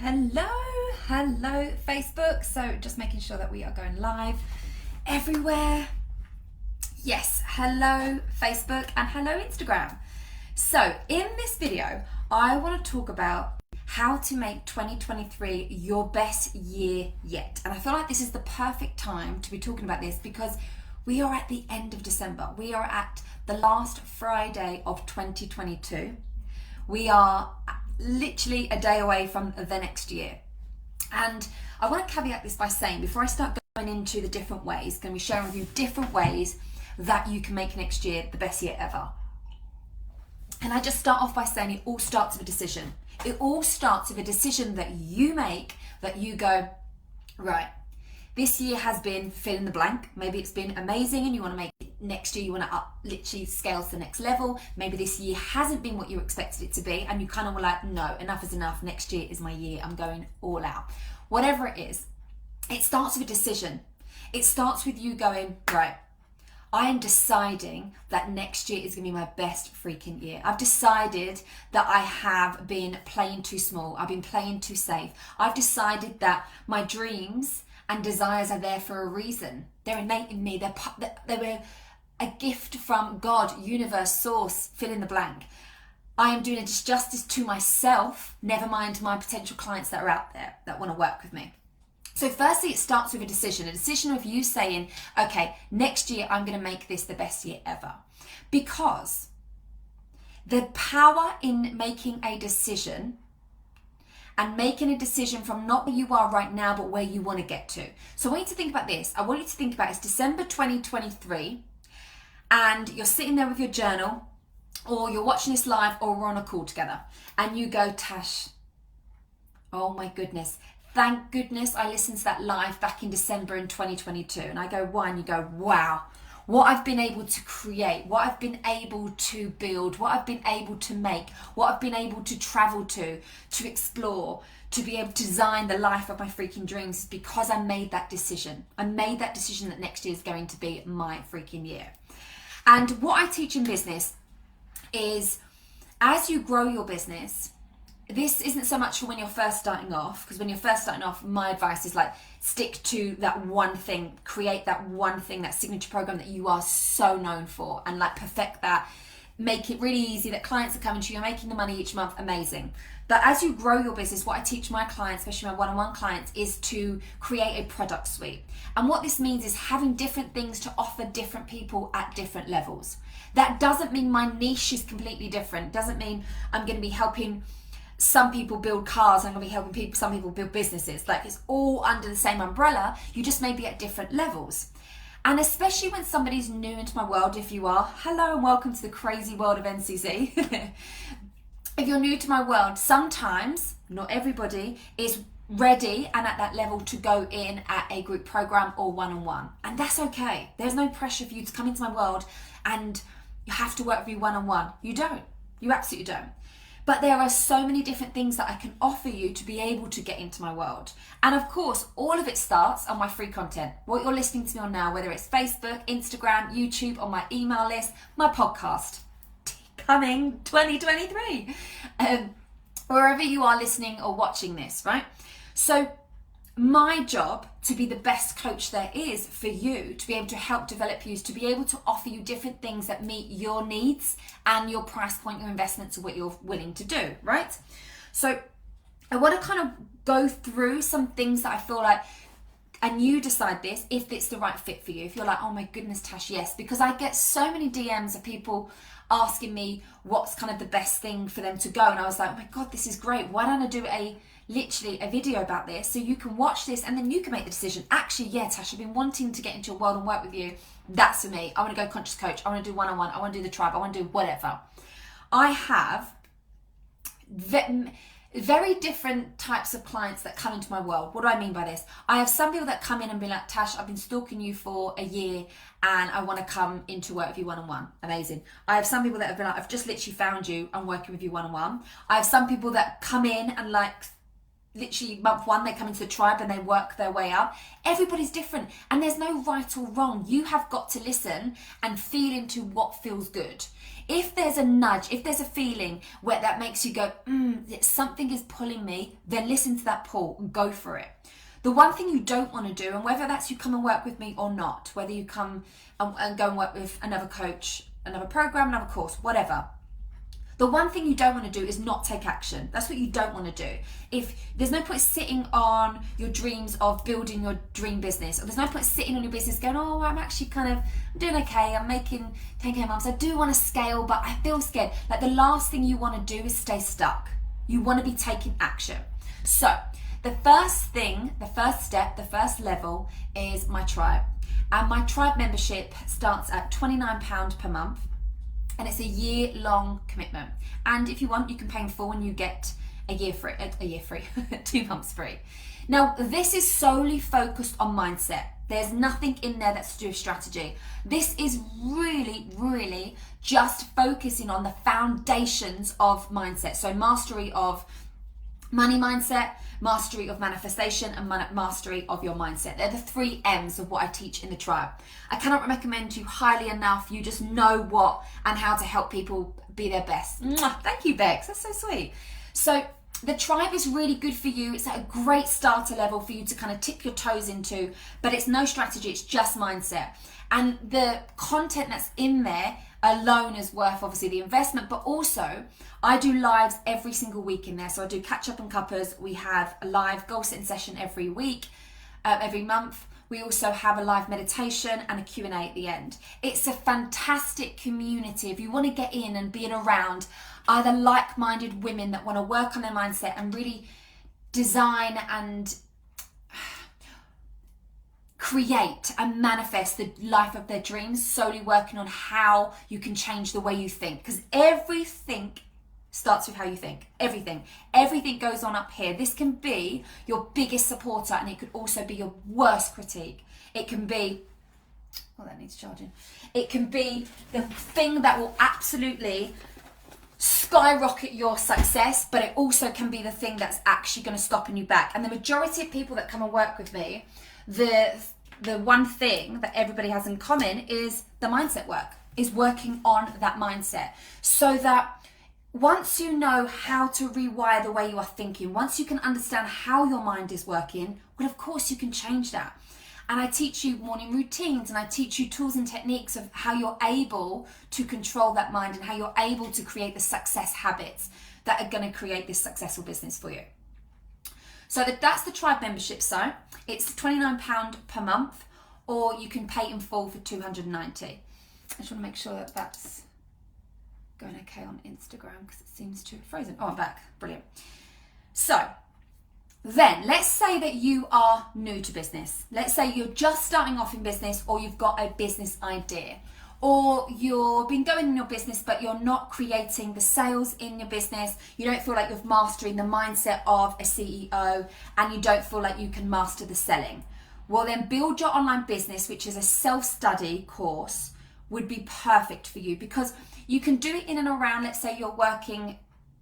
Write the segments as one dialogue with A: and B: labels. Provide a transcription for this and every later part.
A: Hello Facebook. So just making sure that we are going live everywhere. Yes, hello Facebook and hello Instagram. So in this video, I want to talk about how to make 2023 your best year yet. And I feel like this is the perfect time to be talking about this because we are at the end of December. We are at the last Friday of 2022. We are literally a day away from the next year. And I want to caveat this by saying, before I start going into the different ways, going to be sharing with you different ways that you can make next year the best year ever. And I just start off by saying it all starts with a decision. It all starts with a decision that you make, that you go, right, this year has been fill in the blank. Maybe it's been amazing and you want to make it next year, you want to literally scale to the next level. Maybe this year hasn't been what you expected it to be and you kind of were like, no, enough is enough. Next year is my year. I'm going all out. Whatever it is, it starts with a decision. It starts with you going, right, I am deciding that next year is going to be my best freaking year. I've decided that I have been playing too small. I've been playing too safe. I've decided that my dreams and desires are there for a reason. They're innate in me. They were a gift from God, universe, source, fill in the blank. I am doing a disjustice to myself, never mind my potential clients that are out there that want to work with me. So firstly, it starts with a decision of you saying, okay, next year I'm going to make this the best year ever. Because the power in making a decision and making a decision from not where you are right now, but where you want to get to. So I want you to think about this. I want you to think about it's December 2023 and you're sitting there with your journal or you're watching this live or we're on a call together and you go, Tash, oh my goodness, thank goodness I listened to that live back in December in 2022. And I go, why? And you go, wow, what I've been able to create, what I've been able to build, what I've been able to make, what I've been able to travel to explore, to be able to design the life of my freaking dreams is because I made that decision. I made that decision that next year is going to be my freaking year. And what I teach in business is as you grow your business, this isn't so much for when you're first starting off, because when you're first starting off, my advice is like, stick to that one thing, create that one thing, that signature program that you are so known for and like perfect that, make it really easy that clients are coming to you, you're making the money each month, amazing. But as you grow your business, what I teach my clients, especially my one-on-one clients, is to create a product suite. And what this means is having different things to offer different people at different levels. That doesn't mean my niche is completely different. Doesn't mean I'm going to be helping some people build cars, I'm going to be helping some people build businesses. Like it's all under the same umbrella, you just may be at different levels. And especially when somebody's new into my world, if you are, hello and welcome to the crazy world of NCC. If you're new to my world, sometimes, not everybody, is ready and at that level to go in at a group program or one-on-one. And that's okay. There's no pressure for you to come into my world and you have to work with me one-on-one. You don't. You absolutely don't. But there are so many different things that I can offer you to be able to get into my world. And of course, all of it starts on my free content. What you're listening to me on now, whether it's Facebook, Instagram, YouTube, on my email list, my podcast, coming 2023. Wherever you are listening or watching this, right? So my job to be the best coach there is for you, to be able to help develop you, is to be able to offer you different things that meet your needs and your price point, your investments, or what you're willing to do, right? So I want to kind of go through some things that I feel like, and you decide this, if it's the right fit for you. If you're like, oh my goodness, Tash, yes. Because I get so many DMs of people asking me what's kind of the best thing for them to go. And I was like, oh my God, this is great. Why don't I do literally a video about this so you can watch this and then you can make the decision. Actually, yeah, Tash, I've been wanting to get into your world and work with you. That's for me. I want to go conscious coach. I want to do one-on-one. I want to do the tribe. I want to do whatever. I have very different types of clients that come into my world. What do I mean by this? I have some people that come in and be like, Tash, I've been stalking you for a year and I want to come into work with you one-on-one. Amazing. I have some people that have been like, I've just literally found you. I'm working with you one-on-one. I have some people that come in and like literally month one, they come into the tribe and they work their way up. Everybody's different, and there's no right or wrong. You have got to listen and feel into what feels good. If there's a nudge, if there's a feeling where that makes you go, something is pulling me, then listen to that pull and go for it. The one thing you don't want to do, and whether that's you come and work with me or not, whether you come and go and work with another coach, another program, another course, whatever, the one thing you don't want to do is not take action. That's what you don't want to do. If there's no point sitting on your dreams of building your dream business, or there's no point sitting on your business going, oh, I'm doing okay, I'm making 10K a month, so I do want to scale, but I feel scared. Like, the last thing you want to do is stay stuck. You want to be taking action. So the first thing, the first step, the first level is my tribe. And my tribe membership starts at £29 per month. And it's a year-long commitment. And if you want, you can pay in full and you get a year free, 2 months free. Now, this is solely focused on mindset. There's nothing in there that's to do with strategy. This is really, really just focusing on the foundations of mindset. So mastery of money mindset, mastery of manifestation, and mastery of your mindset. They're the 3 M's of what I teach in the tribe. I cannot recommend you highly enough. You just know what and how to help people be their best. Mwah. Thank you, Bex. That's so sweet. So the tribe is really good for you. It's at a great starter level for you to kind of tip your toes into, but it's no strategy. It's just mindset. And the content that's in there alone is worth obviously the investment, but also I do lives every single week in there. So I do catch up and cuppers. We have a live goal setting session every week, every month. We also have a live meditation and a Q&A at the end. It's a fantastic community. If you want to get in and be around either like-minded women that want to work on their mindset and really design and create and manifest the life of their dreams, solely working on how you can change the way you think, because everything starts with how you think. Everything goes on up here. This can be your biggest supporter, and it could also be your worst critique. It can be, oh, that needs charging. It can be the thing that will absolutely skyrocket your success, but it also can be the thing that's actually going to stop you back. And the majority of people that come and work with me, the one thing that everybody has in common is the mindset work, is working on that mindset. So that once you know how to rewire the way you are thinking, once you can understand how your mind is working, well, of course you can change that. And I teach you morning routines, and I teach you tools and techniques of how you're able to control that mind and how you're able to create the success habits that are going to create this successful business for you. So that's the tribe membership. So it's £29 per month, or you can pay in full for $290. I just want to make sure that that's going okay on Instagram because it seems to have frozen. Oh, I'm back. Brilliant. So then let's say that you are new to business. Let's say you're just starting off in business, or you've got a business idea, or you've been going in your business but you're not creating the sales in your business. You don't feel like you're mastering the mindset of a CEO, and you don't feel like you can master the selling. Well, then Build Your Online Business, which is a self-study course, would be perfect for you, because you can do it in and around, let's say you're working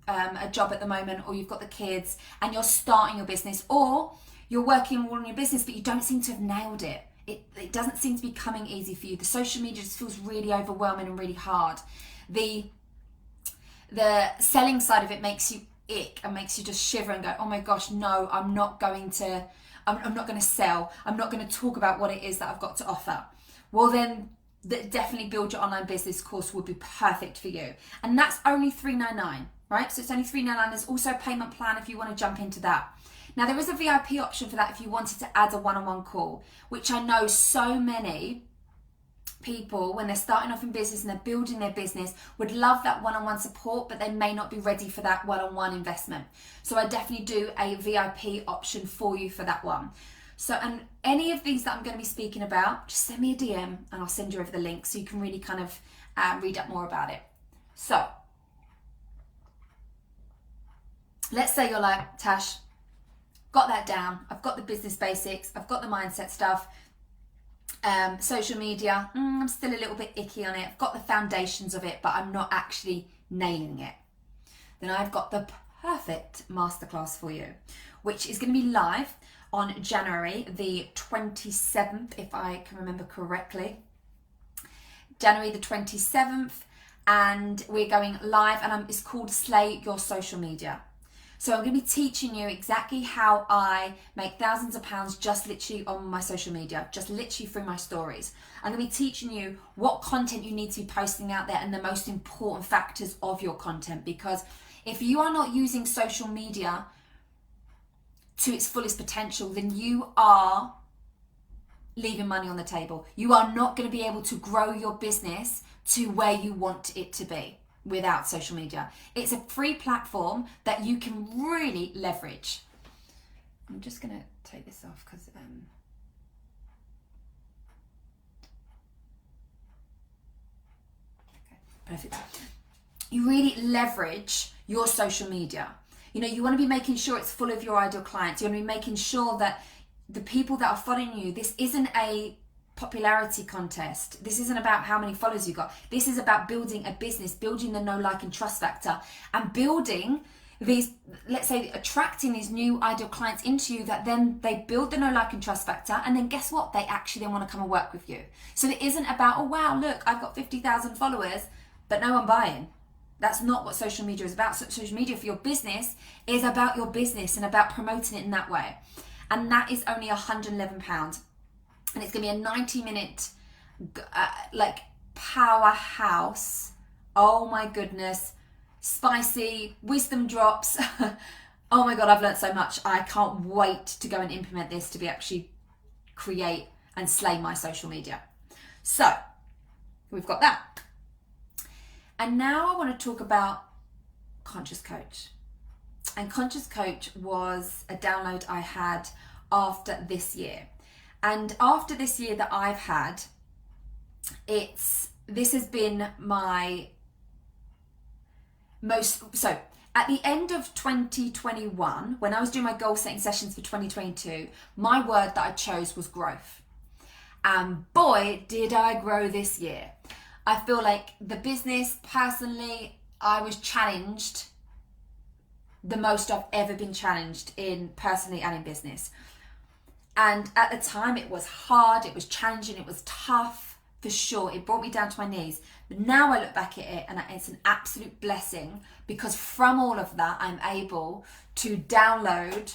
A: a job at the moment, or you've got the kids and you're starting your business, or you're working on your business but you don't seem to have nailed it. It doesn't seem to be coming easy for you. The social media just feels really overwhelming and really hard. The selling side of it makes you ick and makes you just shiver and go, oh my gosh, no, I'm not going to sell. I'm not going to talk about what it is that I've got to offer. Well, then definitely Build Your Online Business course would be perfect for you. And that's only $399, right? So it's only $399. There's also a payment plan if you want to jump into that. Now, there is a VIP option for that if you wanted to add a one-on-one call, which I know so many people, when they're starting off in business and they're building their business, would love that one-on-one support, but they may not be ready for that one-on-one investment. So I definitely do a VIP option for you for that one. So, and any of these that I'm going to be speaking about, just send me a DM and I'll send you over the link so you can really kind of read up more about it. So, let's say you're like, Tash, got that down. I've got the business basics. I've got the mindset stuff. Social media, I'm still a little bit icky on it. I've got the foundations of it, but I'm not actually nailing it. Then I've got the perfect masterclass for you, which is going to be live on January the 27th, if I can remember correctly. January the 27th, and we're going live, and it's called Slay Your Social Media. So I'm going to be teaching you exactly how I make thousands of pounds just literally on my social media, just literally through my stories. I'm going to be teaching you what content you need to be posting out there and the most important factors of your content, because if you are not using social media to its fullest potential, then you are leaving money on the table. You are not going to be able to grow your business to where you want it to be without social media. It's a free platform that you can really leverage. I'm just going to take this off because okay, perfect. You really leverage your social media. You know, you want to be making sure it's full of your ideal clients. You want to be making sure that the people that are following you, this isn't a popularity contest. This isn't about how many followers you got. This is about building a business, building the know, like, and trust factor, and building these, let's say, attracting these new ideal clients into you that then they build the know, like, and trust factor, and then guess what? They actually then want to come and work with you. So it isn't about, oh wow, look, I've got 50,000 followers, but no one buying. That's not what social media is about. Social media for your business is about your business and about promoting it in that way. And that is only £111. And it's going to be a 90-minute like powerhouse. Oh my goodness. Spicy wisdom drops. Oh my God, I've learned so much. I can't wait to go and implement this to be actually create and slay my social media. So we've got that. And now I want to talk about Conscious Coach. And Conscious Coach was a download I had after this year. And after this year that I've had, this has been my most, so at the end of 2021, when I was doing my goal setting sessions for 2022, my word that I chose was growth. And boy, did I grow this year. I feel like the business, personally, I was challenged the most I've ever been challenged in personally and in business. And at the time it was hard, it was challenging, it was tough for sure. It brought me down to my knees. But now I look back at it and it's an absolute blessing, because from all of that, I'm able to download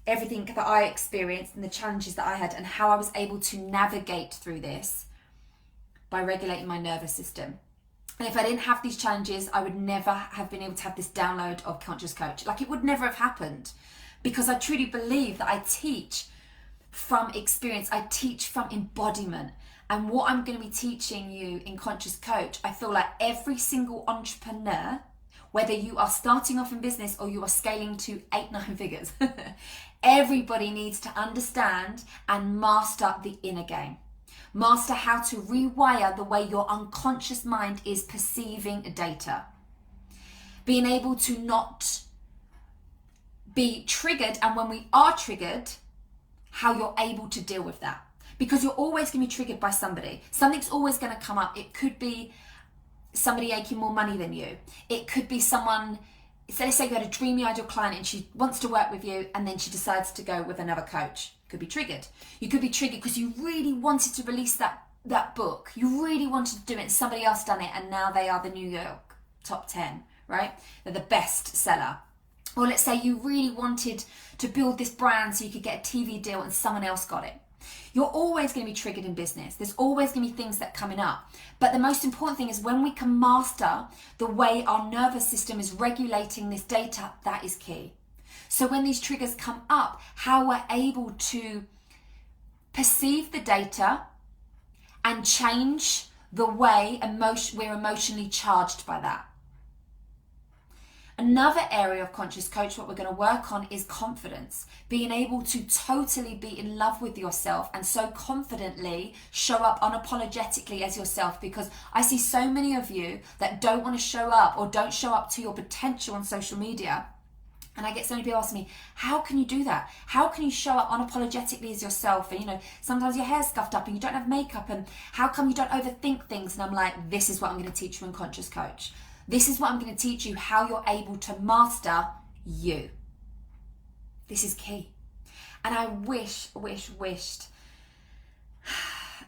A: everything that I experienced and the challenges that I had and how I was able to navigate through this by regulating my nervous system. And if I didn't have these challenges, I would never have been able to have this download of Conscious Coach. Like, it would never have happened, because I truly believe that I teach from experience. I teach from embodiment. And what I'm going to be teaching you in Conscious Coach, I feel like every single entrepreneur, whether you are starting off in business or you are scaling to 8-9 figures, everybody needs to understand and master the inner game. Master how to rewire the way your unconscious mind is perceiving data. Being able to not be triggered, and when we are triggered, how you're able to deal with that. Because you're always going to be triggered by somebody. Something's always going to come up. It could be somebody making more money than you. It could be someone, so let's say you had a dreamy ideal client and she wants to work with you, and then she decides to go with another coach. Could be triggered. You could be triggered because you really wanted to release that book. You really wanted to do it and somebody else done it, and now they are the New York top 10, right? They're the best seller. Or let's say you really wanted to build this brand so you could get a TV deal and someone else got it. You're always going to be triggered in business. There's always going to be things that are coming up. But the most important thing is when we can master the way our nervous system is regulating this data, that is key. So when these triggers come up, how we're able to perceive the data and change the way we're emotionally charged by that. Another area of Conscious Coach, what we're going to work on, is confidence. Being able to totally be in love with yourself and so confidently show up unapologetically as yourself, because I see so many of you that don't want to show up or don't show up to your potential on social media. And I get so many people asking me, how can you do that? How can you show up unapologetically as yourself? And, you know, sometimes your hair's scuffed up and you don't have makeup, and how come you don't overthink things? And I'm like, this is what I'm going to teach you in Conscious Coach. This is what I'm going to teach you, how you're able to master you. This is key. And I wished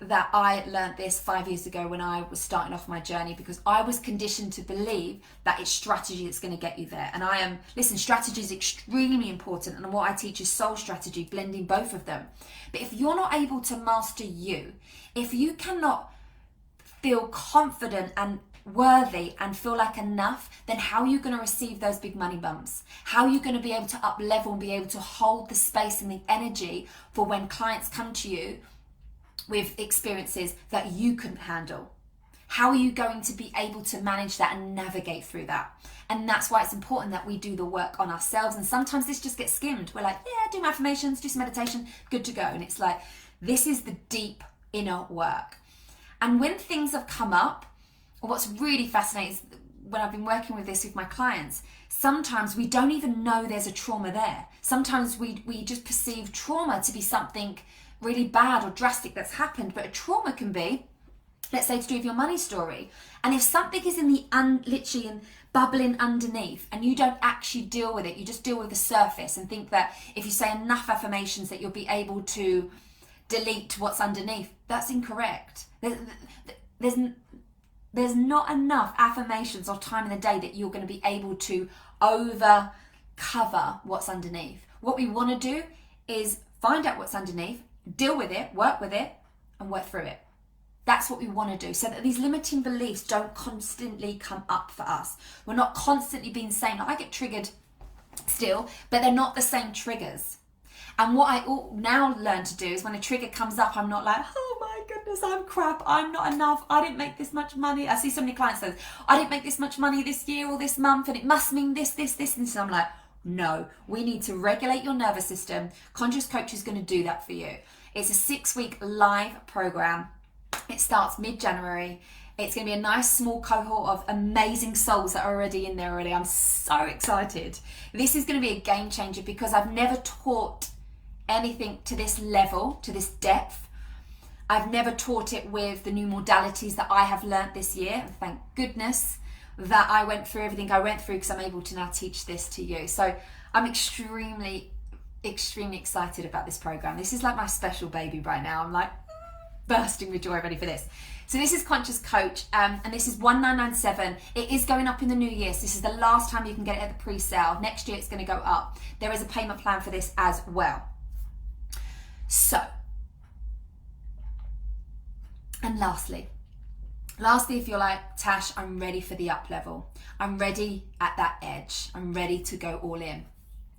A: that I learned this 5 years ago when I was starting off my journey, because I was conditioned to believe that it's strategy that's going to get you there. And strategy is extremely important, and what I teach is soul strategy, blending both of them. But if you're not able to master you, if you cannot feel confident and worthy and feel like enough, then how are you going to receive those big money bumps? How are you going to be able to up level and be able to hold the space and the energy for when clients come to you with experiences that you couldn't handle? How are you going to be able to manage that and navigate through that? And that's why it's important that we do the work on ourselves. And sometimes this just gets skimmed. We're like, yeah, do my affirmations, do some meditation, good to go. And it's like, this is the deep inner work. And when things have come up, what's really fascinating is when I've been working with this with my clients, sometimes we don't even know there's a trauma there. Sometimes we just perceive trauma to be something really bad or drastic that's happened, but a trauma can be, let's say, to do with your money story. And if something is in the literally and bubbling underneath, and you don't actually deal with it, you just deal with the surface and think that if you say enough affirmations that you'll be able to delete what's underneath, that's incorrect. There's not enough affirmations or time in the day that you're going to be able to cover what's underneath. What we want to do is find out what's underneath, deal with it, and work through it. That's what we want to do, so that these limiting beliefs don't constantly come up for us. We're not constantly being saying, I get triggered still, but they're not the same triggers. And what I now learn to do is when a trigger comes up, I'm not like, oh my goodness, I'm crap, I'm not enough, I didn't make this much money. I see so many clients say, I didn't make this much money this year or this month, and it must mean this. And so I'm like, no, we need to regulate your nervous system. Conscious Coach is going to do that for you. It's a 6-week live program. It starts mid-January. It's going to be a nice small cohort of amazing souls that are already in there already. I'm so excited. This is going to be a game changer because I've never taught anything to this level, to this depth. I've never taught it with the new modalities that I have learnt this year. Thank goodness that I went through everything I went through, because I'm able to now teach this to you. So I'm extremely excited about this program. This is like my special baby right now. I'm like bursting with joy ready for this. So this is Conscious Coach, and this is 1997. It is going up in the new year, so this is the last time you can get it at the pre-sale. Next year it's going to go up. There is a payment plan for this as well. So, and lastly, if you're like, Tash, I'm ready for the up level. I'm ready at that edge. I'm ready to go all in,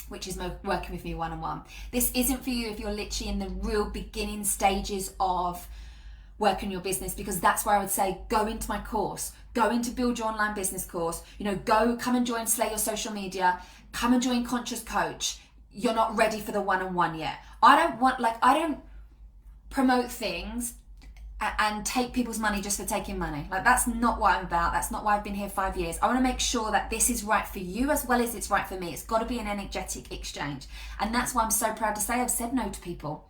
A: which is working with me one-on-one. This isn't for you if you're literally in the real beginning stages of working your business, because that's where I would say, go into my course, go into Build Your Online Business course, come and join Slay Your Social Media, come and join Conscious Coach. You're not ready for the one-on-one yet. I don't promote things and take people's money just for taking money. Like, that's not what I'm about. That's not why I've been here 5 years. I want to make sure that this is right for you as well as it's right for me. It's got to be an energetic exchange. And that's why I'm so proud to say I've said no to people.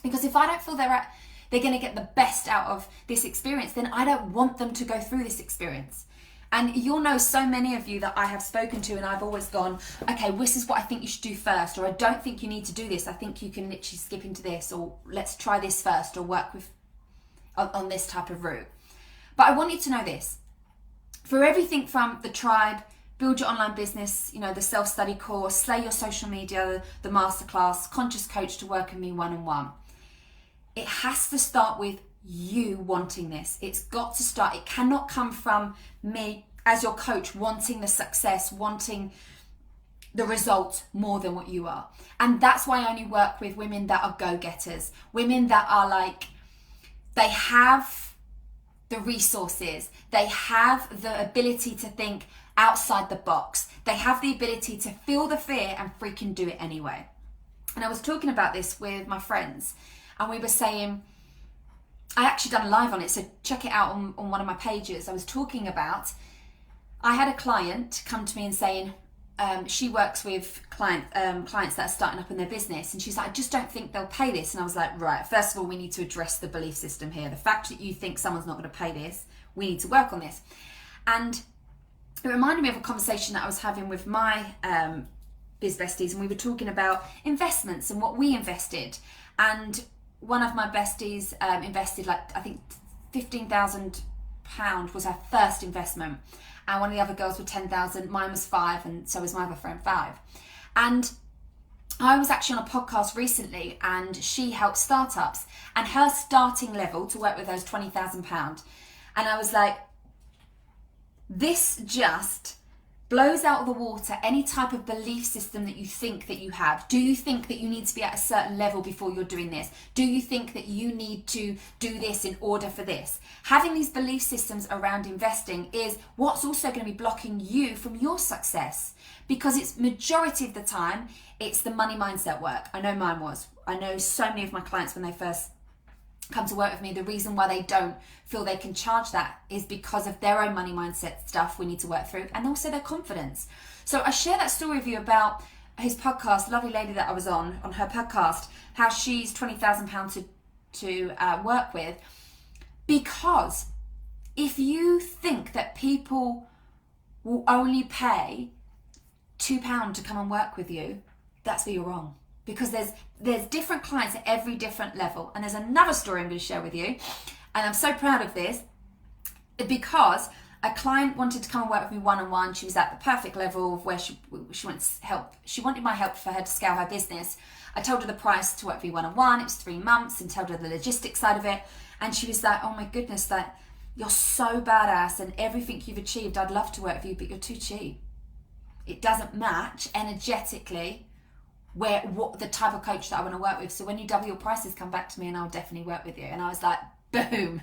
A: Because if I don't feel they're going to get the best out of this experience, then I don't want them to go through this experience. And you'll know so many of you that I have spoken to, and I've always gone, okay, this is what I think you should do first, or I don't think you need to do this. I think you can literally skip into this, or let's try this first, or work on this type of route. But I want you to know this. For everything from the tribe, Build Your Online Business, the self-study course, Slay Your Social Media, the masterclass, Conscious Coach to work with me one-on-one, it has to start with you wanting this. It's got to start. It cannot come from me as your coach wanting the success, wanting the results more than what you are. And that's why I only work with women that are go-getters, women that are like, they have the resources, they have the ability to think outside the box, they have the ability to feel the fear and freaking do it anyway. And I was talking about this with my friends, and we were saying, I actually done a live on it, so check it out on one of my pages. I was talking about, I had a client come to me and saying, she works with clients that are starting up in their business, and she's like, I just don't think they'll pay this. And I was like, right, first of all, we need to address the belief system here. The fact that you think someone's not going to pay this, we need to work on this. And it reminded me of a conversation that I was having with my biz besties, and we were talking about investments and what we invested. And one of my besties invested, like, I think £15,000 was her first investment, and one of the other girls were 10,000. Mine was 5, and so was my other friend 5. And I was actually on a podcast recently, and she helps startups, and her starting level to work with her is £20,000. And I was like, this just blows out of the water any type of belief system that you think that you have. Do you think that you need to be at a certain level before you're doing this? Do you think that you need to do this in order for this? Having these belief systems around investing is what's also going to be blocking you from your success, because it's majority of the time, it's the money mindset work. I know mine was. I know so many of my clients, when they first come to work with me, the reason why they don't feel they can charge that is because of their own money mindset stuff we need to work through, and also their confidence. So I share that story with you about his podcast, lovely lady that I was on her podcast, how she's £20,000 to work with, because if you think that people will only pay £2 to come and work with you, that's where you're wrong. Because there's different clients at every different level. And there's another story I'm going to share with you, and I'm so proud of this, because a client wanted to come and work with me one-on-one. She was at the perfect level of where she wants help. She wanted my help for her to scale her business. I told her the price to work with me one-on-one. It was 3 months, and told her the logistics side of it. And she was like, oh my goodness, that you're so badass, and everything you've achieved, I'd love to work with you, but you're too cheap. It doesn't match energetically what the type of coach that I want to work with. So when you double your prices, come back to me and I'll definitely work with you. And I was like, boom,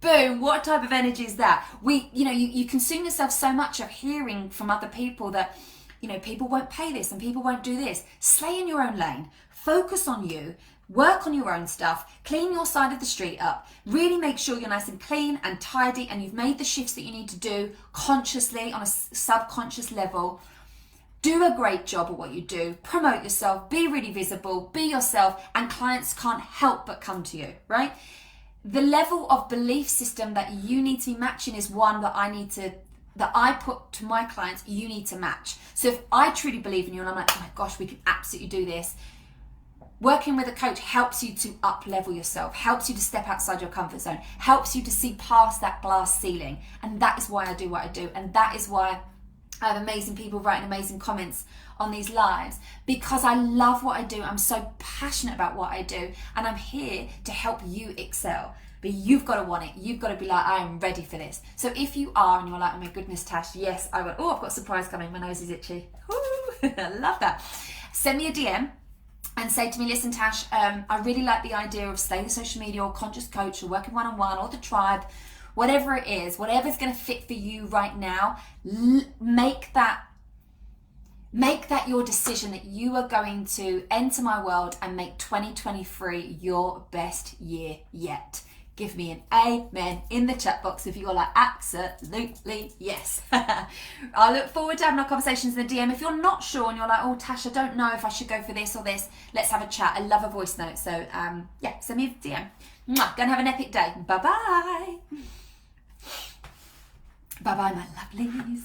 A: boom. What type of energy is that? You consume yourself so much of hearing from other people that, people won't pay this and people won't do this. Stay in your own lane. Focus on you. Work on your own stuff. Clean your side of the street up. Really make sure you're nice and clean and tidy, and you've made the shifts that you need to do consciously on a subconscious level. Do a great job at what you do. Promote yourself. Be really visible. Be yourself. And clients can't help but come to you, right? The level of belief system that you need to be matching is one that I put to my clients, you need to match. So if I truly believe in you and I'm like, oh my gosh, we can absolutely do this. Working with a coach helps you to up level yourself, helps you to step outside your comfort zone, helps you to see past that glass ceiling. And that is why I do what I do. And that is why I have amazing people writing amazing comments on these lives, because I love what I do. I'm so passionate about what I do, and I'm here to help you excel. But you've got to want it. You've got to be like, I am ready for this. So if you are and you're like, oh my goodness, Tash, yes, I will. Oh, I've got a surprise coming. My nose is itchy. Ooh, I love that. Send me a DM and say to me, listen, Tash, I really like the idea of staying social media or conscious coach or working one-on-one or the tribe. Whatever it is, whatever's going to fit for you right now, make that your decision that you are going to enter my world and make 2023 your best year yet. Give me an amen in the chat box if you're like, absolutely yes. I look forward to having our conversations in the DM. If you're not sure and you're like, oh, Tash, I don't know if I should go for this or this, let's have a chat. I love a voice note. So send me a DM. Mwah. Go and have an epic day. Bye-bye. Bye-bye, my lovelies.